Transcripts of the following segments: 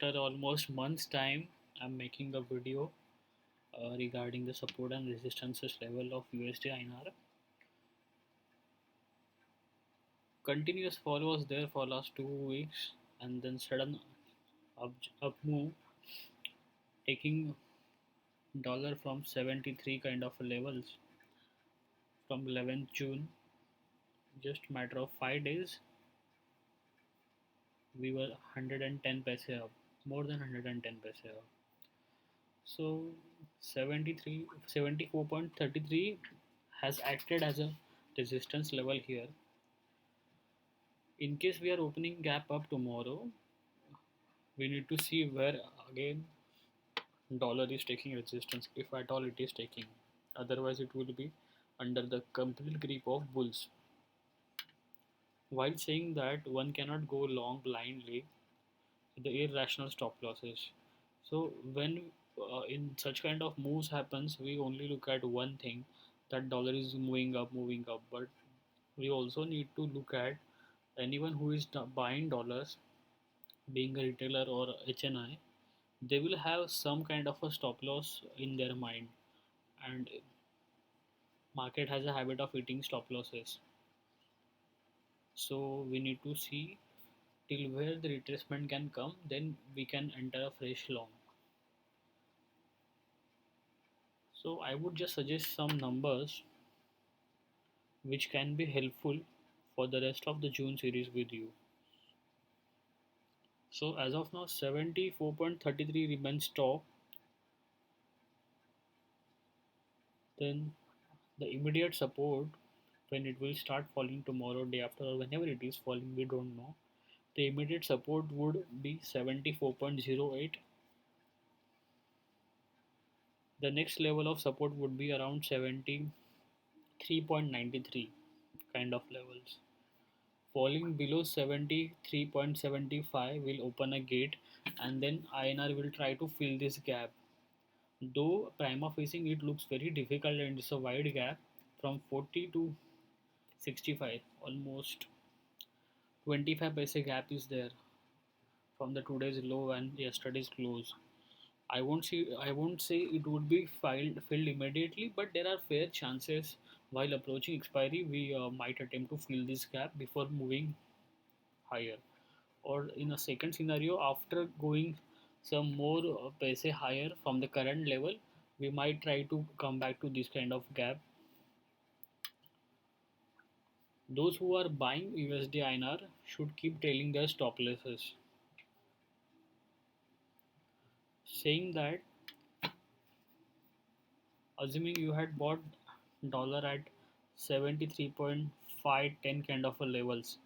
After almost month's time, I'm making a video regarding the support and resistances level of USD INR. Continuous fall was there for last 2 weeks, and then sudden up, up move, taking dollar from 73 kind of levels from 11th June. Just matter of 5 days, we were 110 paise up, more than 110 paise up. So 74.33 has acted as a resistance level here. In case we are opening gap up tomorrow, we need to see where again dollar is taking resistance, if at all it is taking. Otherwise, it will be under the complete grip of bulls. While saying that, one cannot go long blindly with the irrational stop losses. So when in such kind of moves happens, we only look at one thing, that dollar is moving up. But we also need to look at anyone who is buying dollars, being a retailer or HNI, they will have some kind of a stop loss in their mind, and market has a habit of eating stop losses. So we need to see till where the retracement can come, then we can enter a fresh long. So I would just suggest some numbers which can be helpful for the rest of the June series with you. So as of now, 74.33 remains top. Then the immediate support, when it will start falling tomorrow, day after, or whenever it is falling, we don't know. The immediate support would be 74.08. The next level of support would be around 73.93 kind of levels. Falling below 73.75 will open a gate, and then INR will try to fill this gap. Though prima facie it looks very difficult and it's a wide gap from 40 to 65, almost 25 paise gap is there from the today's low and yesterday's close. I won't say it would be filled immediately, but there are fair chances while approaching expiry we might attempt to fill this gap before moving higher. Or in a second scenario, after going some more paise higher from the current level, we might try to come back to this kind of gap. Those who are buying USD INR should keep trailing their stop losses. Saying that, assuming you had bought dollar at 73.510 kind of a levels,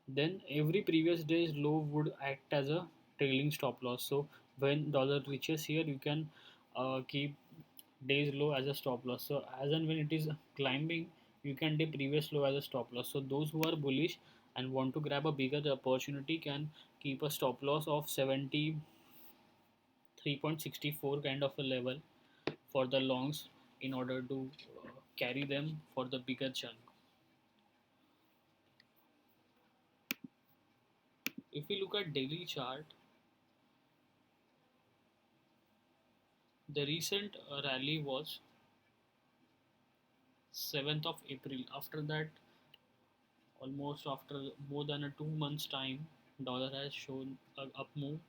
then every previous day's low would act as a trailing stop loss. So when dollar reaches here, you can keep day's low as a stop loss. So as and when it is climbing, you can take previous low as a stop loss. So those who are bullish and want to grab a bigger opportunity can keep a stop loss of 73.64 kind of a level for the longs in order to carry them for the bigger chunk. If we look at daily chart, the recent rally was 7th of April. After that, almost after more than a 2 months time, dollar has shown a up move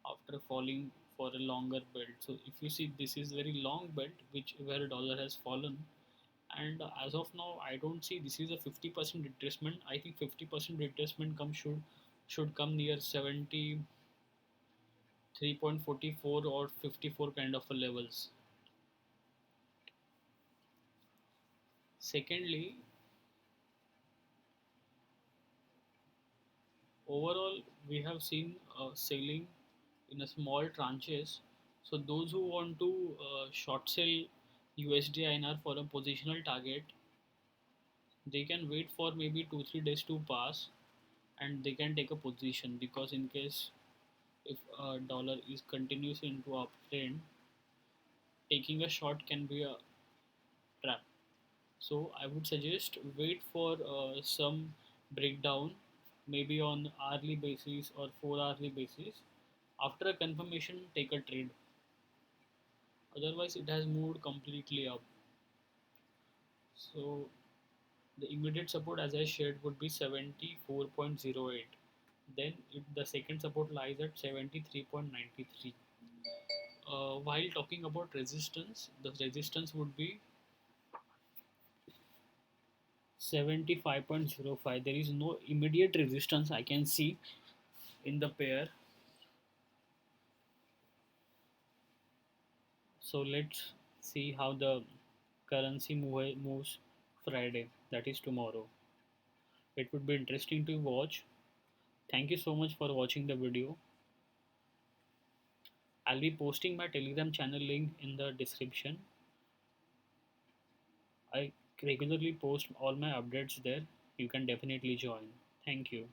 after falling for a longer belt. So if you see, this is very long belt which where dollar has fallen, and as of now I don't see this is a 50% retracement. I think 50% retracement should come near 73.44 or 54 kind of a levels. Secondly, overall we have seen selling in a small tranches. So those who want to short sell USD INR for a positional target, they can wait for maybe 2 3 days to pass, and they can take a position, because in case if dollar is continues into uptrend, taking a short can be a trap. So I would suggest wait for some breakdown, maybe on hourly basis or 4 hourly basis. After a confirmation, take a trade. Otherwise, it has moved completely up. So the immediate support, as I shared, would be 74.08. Then the second support lies at 73.93. While talking about resistance, the resistance would be 75.05. There is no immediate resistance I can see in the pair. So let's see how the currency moves Friday, that is tomorrow. It would be interesting to watch. Thank you so much for watching the video. I'll be posting my Telegram channel link in the description. I regularly post all my updates there. You can definitely join. Thank you.